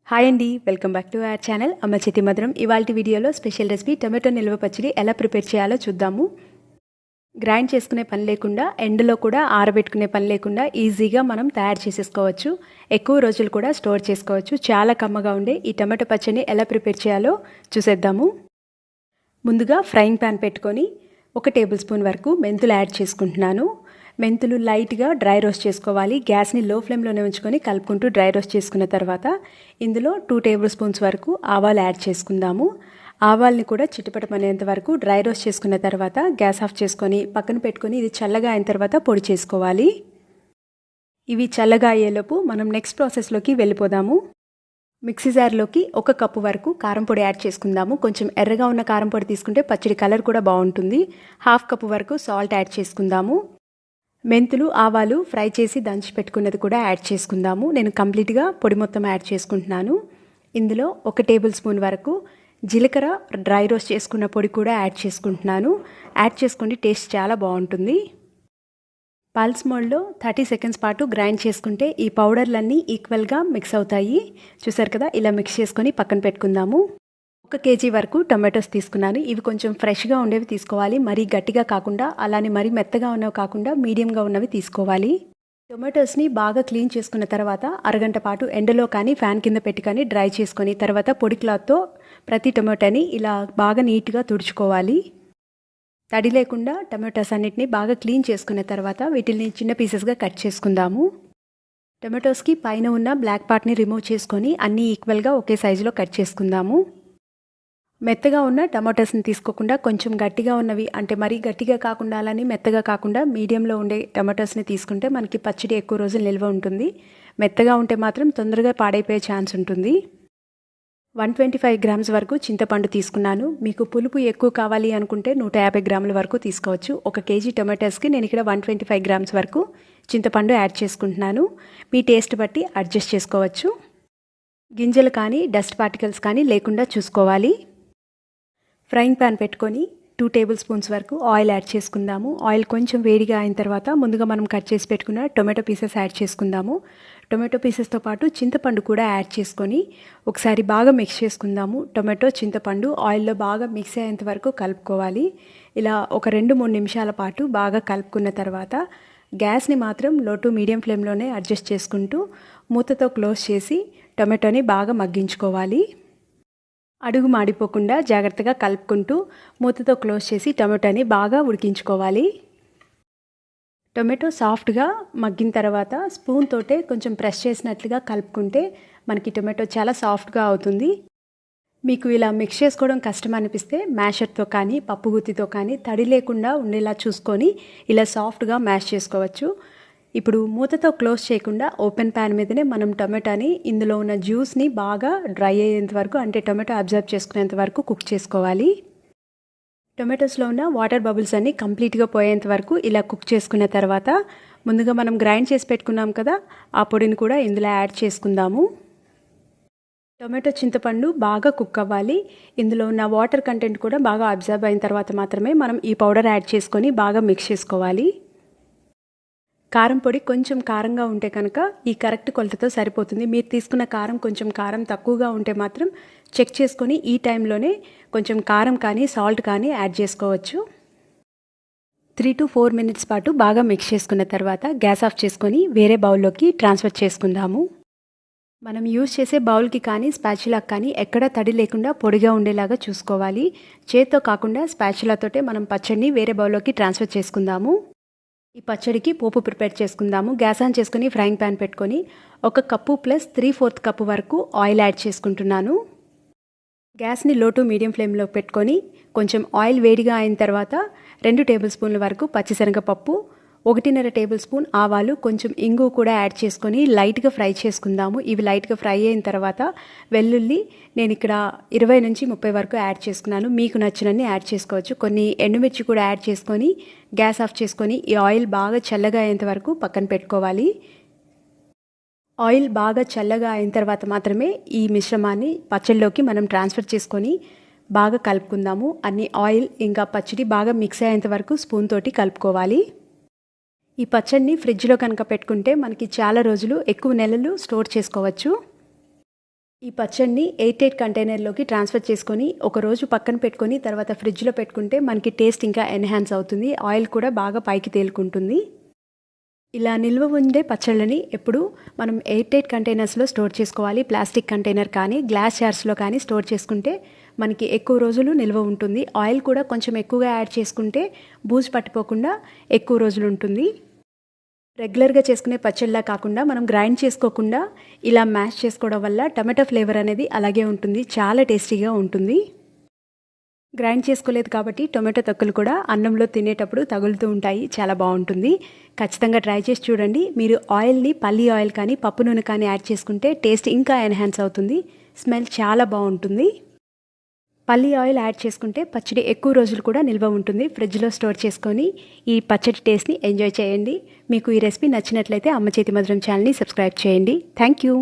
Hi అండి, welcome back to our channel అమ్మ చేతి మధురం. ఇవాల్టి వీడియోలో స్పెషల్ రెసిపీ టొమాటో నిల్వ పచ్చడి ఎలా ప్రిపేర్ చేయాలో చూద్దాము. గ్రైండ్ చేసుకునే పని లేకుండా, ఎండలో కూడా ఆరబెట్టుకునే పని లేకుండా ఈజీగా మనం తయారు చేసేసుకోవచ్చు. ఎక్కువ రోజులు కూడా స్టోర్ చేసుకోవచ్చు. చాలా కమ్మగా ఉండే ఈ టొమాటో పచ్చడిని ఎలా ప్రిపేర్ చేయాలో చూసేద్దాము. ముందుగా ఫ్రైయింగ్ ప్యాన్ పెట్టుకొని 1 టేబుల్ స్పూన్ వరకు మెంతులు యాడ్ చేసుకుంటున్నాను. మెంతులు లైట్గా డ్రై రోస్ట్ చేసుకోవాలి. గ్యాస్ని లో ఫ్లేమ్లోనే ఉంచుకొని కలుపుకుంటూ డ్రై రోస్ట్ చేసుకున్న తర్వాత ఇందులో 2 టేబుల్ స్పూన్స్ వరకు ఆవాలు యాడ్ చేసుకుందాము. ఆవాల్ని కూడా చిటపటమనేంత వరకు డ్రై రోస్ట్ చేసుకున్న తర్వాత గ్యాస్ ఆఫ్ చేసుకొని పక్కన పెట్టుకొని ఇది చల్లగా అయిన తర్వాత పొడి చేసుకోవాలి. ఇవి చల్లగా అయ్యేలోపు మనం నెక్స్ట్ ప్రాసెస్లోకి వెళ్ళిపోదాము. మిక్సీ జార్లోకి 1 కప్పు వరకు కారం పొడి యాడ్ చేసుకుందాము. కొంచెం ఎర్రగా ఉన్న కారం పొడి తీసుకుంటే పచ్చడి కలర్ కూడా బాగుంటుంది. 1/2 కప్పు వరకు సాల్ట్ యాడ్ చేసుకుందాము. మెంతులు ఆవాలు ఫ్రై చేసి దంచి పెట్టుకున్నది కూడా యాడ్ చేసుకుందాము. నేను కంప్లీట్గా పొడి మొత్తం యాడ్ చేసుకుంటున్నాను. ఇందులో 1 టేబుల్ స్పూన్ వరకు జీలకర్ర డ్రై రోస్ట్ చేసుకున్న పొడి కూడా యాడ్ చేసుకుంటున్నాను. యాడ్ చేసుకోండి, టేస్ట్ చాలా బాగుంటుంది. పల్స్ మోడ్లో 30 సెకండ్స్ పాటు గ్రైండ్ చేసుకుంటే ఈ పౌడర్లన్నీ ఈక్వల్గా మిక్స్ అవుతాయి. చూసారు కదా, ఇలా మిక్స్ చేసుకొని పక్కన పెట్టుకుందాము. 1 కేజీ వరకు టొమాటోస్ తీసుకున్నాను. ఇవి కొంచెం ఫ్రెష్గా ఉండేవి తీసుకోవాలి. మరీ గట్టిగా కాకుండా, అలానే మరీ మెత్తగా ఉన్నవి కాకుండా మీడియంగా ఉన్నవి తీసుకోవాలి. టొమాటోస్ని బాగా క్లీన్ చేసుకున్న తర్వాత అరగంట పాటు ఎండలో కానీ ఫ్యాన్ కింద పెట్టి కానీ డ్రై చేసుకొని తర్వాత పొడి క్లాత్తో ప్రతి టొమాటోని ఇలా బాగా నీట్గా తుడుచుకోవాలి. తడి లేకుండా టొమాటోస్ అన్నిటిని బాగా క్లీన్ చేసుకున్న తర్వాత వీటిని చిన్న పీసెస్గా కట్ చేసుకుందాము. టొమాటోస్కి పైన ఉన్న బ్లాక్ పార్ట్ని రిమూవ్ చేసుకొని అన్నీ ఈక్వల్గా ఒకే సైజులో కట్ చేసుకుందాము. మెత్తగా ఉన్న టమాటోస్ని తీసుకోకుండా కొంచెం గట్టిగా ఉన్నవి, అంటే మరీ గట్టిగా కాకుండా అలానే మెత్తగా కాకుండా మీడియంలో ఉండే టమాటోస్ని తీసుకుంటే మనకి పచ్చడి ఎక్కువ రోజులు నిల్వ ఉంటుంది. మెత్తగా ఉంటే మాత్రం తొందరగా పాడైపోయే ఛాన్స్ ఉంటుంది. 125 గ్రామ్స్ వరకు చింతపండు తీసుకున్నాను. మీకు పులుపు ఎక్కువ కావాలి అనుకుంటే 150 గ్రాముల వరకు తీసుకోవచ్చు. 1 కేజీ టొమాటోస్కి నేను ఇక్కడ 125 గ్రామ్స్ వరకు చింతపండు యాడ్ చేసుకుంటున్నాను. మీ టేస్ట్ బట్టి అడ్జస్ట్ చేసుకోవచ్చు. గింజలు కానీ డస్ట్ పార్టికల్స్ కానీ లేకుండా చూసుకోవాలి. ఫ్రైయింగ్ ప్యాన్ పెట్టుకొని 2 టేబుల్ స్పూన్స్ వరకు ఆయిల్ యాడ్ చేసుకుందాము. ఆయిల్ కొంచెం వేడిగా అయిన తర్వాత ముందుగా మనం కట్ చేసి పెట్టుకున్న టొమాటో పీసెస్ యాడ్ చేసుకుందాము. టొమాటో పీసెస్తో పాటు చింతపండు కూడా యాడ్ చేసుకొని ఒకసారి బాగా మిక్స్ చేసుకుందాము. టొమాటో చింతపండు ఆయిల్లో బాగా మిక్స్ అయ్యేంత వరకు కలుపుకోవాలి. ఇలా ఒక 2-3 నిమిషాల పాటు బాగా కలుపుకున్న తర్వాత గ్యాస్ని మాత్రం లో టు మీడియం ఫ్లేమ్లోనే అడ్జస్ట్ చేసుకుంటూ మూతతో క్లోజ్ చేసి టొమాటోని బాగా మగ్గించుకోవాలి. అడుగు మాడిపోకుండా జాగ్రత్తగా కలుపుకుంటూ మూతతో క్లోజ్ చేసి టొమాటోని బాగా ఉడికించుకోవాలి. టొమాటో సాఫ్ట్గా మగ్గిన తర్వాత స్పూన్ తోటే కొంచెం ప్రెస్ చేసినట్లుగా కలుపుకుంటే మనకి టొమాటో చాలా సాఫ్ట్గా అవుతుంది. మీకు ఇలా మిక్స్ చేసుకోవడం కష్టం అనిపిస్తే మ్యాషర్తో కానీ పప్పు గుత్తితో కానీ తడి లేకుండా ఉండేలా చూసుకొని ఇలా సాఫ్ట్గా మ్యాష్ చేసుకోవచ్చు. ఇప్పుడు మూతతో క్లోజ్ చేయకుండా ఓపెన్ ప్యాన్ మీదనే మనం టొమాటోని ఇందులో ఉన్న జ్యూస్ని బాగా డ్రై అయ్యేంత వరకు, అంటే టొమాటో అబ్జర్వ్ చేసుకునేంత వరకు కుక్ చేసుకోవాలి. టొమాటోస్లో ఉన్న వాటర్ బబుల్స్ అన్నీ కంప్లీట్గా పోయేంత వరకు ఇలా కుక్ చేసుకున్న తర్వాత ముందుగా మనం గ్రైండ్ చేసి పెట్టుకున్నాం కదా, ఆ పొడిని కూడా ఇందులో యాడ్ చేసుకుందాము. టొమాటో చింతపండు బాగా కుక్ అవ్వాలి. ఇందులో ఉన్న వాటర్ కంటెంట్ కూడా బాగా అబ్జర్వ్ అయిన తర్వాత మాత్రమే మనం ఈ పౌడర్ యాడ్ చేసుకొని బాగా మిక్స్ చేసుకోవాలి. కారం పొడి కొంచెం కారంగా ఉంటే కనుక ఈ కరెక్ట్ కొలతతో సరిపోతుంది. మీరు తీసుకున్న కారం కొంచెం కారం తక్కువగా ఉంటే మాత్రం చెక్ చేసుకొని ఈ టైంలోనే కొంచెం కారం కానీ సాల్ట్ కానీ యాడ్ చేసుకోవచ్చు. 3 to 4 మినిట్స్ పాటు బాగా మిక్స్ చేసుకున్న తర్వాత గ్యాస్ ఆఫ్ చేసుకొని వేరే బౌల్లోకి ట్రాన్స్ఫర్ చేసుకుందాము. మనం యూజ్ చేసే బౌల్కి కానీ స్పాచులాకి కానీ ఎక్కడ తడి లేకుండా పొడిగా ఉండేలాగా చూసుకోవాలి. చేత్తో కాకుండా స్పాచులాతోటే మనం పచ్చడిని వేరే బౌల్లోకి ట్రాన్స్ఫర్ చేసుకుందాము. ఈ పచ్చడికి పోపు ప్రిపేర్ చేసుకుందాము. గ్యాస్ ఆన్ చేసుకొని ఫ్రైయింగ్ ప్యాన్ పెట్టుకొని 1 కప్పు ప్లస్ 3/4 కప్పు వరకు ఆయిల్ యాడ్ చేసుకుంటున్నాను. గ్యాస్ని లో టు మీడియం ఫ్లేమ్లో పెట్టుకొని కొంచెం ఆయిల్ వేడిగా అయిన తర్వాత 2 టేబుల్ స్పూన్ల వరకు పచ్చిశనగపప్పు, 1.5 టేబుల్ స్పూన్ ఆవాలు, కొంచెం ఇంగు కూడా యాడ్ చేసుకొని లైట్గా ఫ్రై చేసుకుందాము. ఇవి లైట్గా ఫ్రై అయిన తర్వాత వెల్లుల్లి నేను ఇక్కడ 20 నుంచి 30 వరకు యాడ్ చేసుకున్నాను. మీకు నచ్చినన్ని యాడ్ చేసుకోవచ్చు. కొన్ని ఎండుమిర్చి కూడా యాడ్ చేసుకొని గ్యాస్ ఆఫ్ చేసుకొని ఈ ఆయిల్ బాగా చల్లగా అయ్యేంత వరకు పక్కన పెట్టుకోవాలి. ఆయిల్ బాగా చల్లగా అయిన తర్వాత మాత్రమే ఈ మిశ్రమాన్ని పచ్చడిలోకి మనం ట్రాన్స్ఫర్ చేసుకొని బాగా కలుపుకుందాము. అన్ని ఆయిల్ ఇంకా పచ్చడి బాగా మిక్స్ అయ్యేంత వరకు స్పూన్ తోటి కలుపుకోవాలి. ఈ పచ్చడిని ఫ్రిడ్జ్లో కనుక పెట్టుకుంటే మనకి చాలా రోజులు, ఎక్కువ నెలలు స్టోర్ చేసుకోవచ్చు. ఈ పచ్చడిని 8 కంటైనర్లోకి ట్రాన్స్ఫర్ చేసుకొని ఒకరోజు పక్కన పెట్టుకొని తర్వాత ఫ్రిడ్జ్లో పెట్టుకుంటే మనకి టేస్ట్ ఇంకా ఎన్హాన్స్ అవుతుంది. ఆయిల్ కూడా బాగా పైకి తేలుకుంటుంది. ఇలా నిల్వ ఉండే పచ్చళ్ళని ఎప్పుడు మనం 8 కంటైనర్స్లో స్టోర్ చేసుకోవాలి. ప్లాస్టిక్ కంటైనర్ కానీ గ్లాస్ జార్స్లో కానీ స్టోర్ చేసుకుంటే మనకి ఎక్కువ రోజులు నిల్వ ఉంటుంది. ఆయిల్ కూడా కొంచెం ఎక్కువగా యాడ్ చేసుకుంటే బూజు పట్టిపోకుండా ఎక్కువ రోజులు ఉంటుంది. రెగ్యులర్గా చేసుకునే పచ్చళ్ళలా కాకుండా మనం గ్రైండ్ చేసుకోకుండా ఇలా మ్యాష్ చేసుకోవడం వల్ల టమాటో ఫ్లేవర్ అనేది అలాగే ఉంటుంది. చాలా టేస్టీగా ఉంటుంది. గ్రైండ్ చేసుకోలేదు కాబట్టి టొమాటో తొక్కలు కూడా అన్నంలో తినేటప్పుడు తగులుతూ ఉంటాయి. చాలా బాగుంటుంది. ఖచ్చితంగా ట్రై చేసి చూడండి. మీరు ఆయిల్ని పల్లి ఆయిల్ కానీ పప్పు నూనె కానీ యాడ్ చేసుకుంటే టేస్ట్ ఇంకా ఎన్హాన్స్ అవుతుంది. స్మెల్ చాలా బాగుంటుంది. పల్లి ఆయిల్ యాడ్ చేసుకుంటే పచ్చడి ఎక్కువ రోజులు కూడా నిల్వ ఉంటుంది. ఫ్రిడ్జ్లో స్టోర్ చేసుకొని ఈ పచ్చడి టేస్ట్ని ఎంజాయ్ చేయండి. మీకు ఈ రెసిపీ నచ్చినట్లయితే అమ్మ చేతి మధురం ఛానల్ని సబ్స్క్రైబ్ చేయండి. Thank you.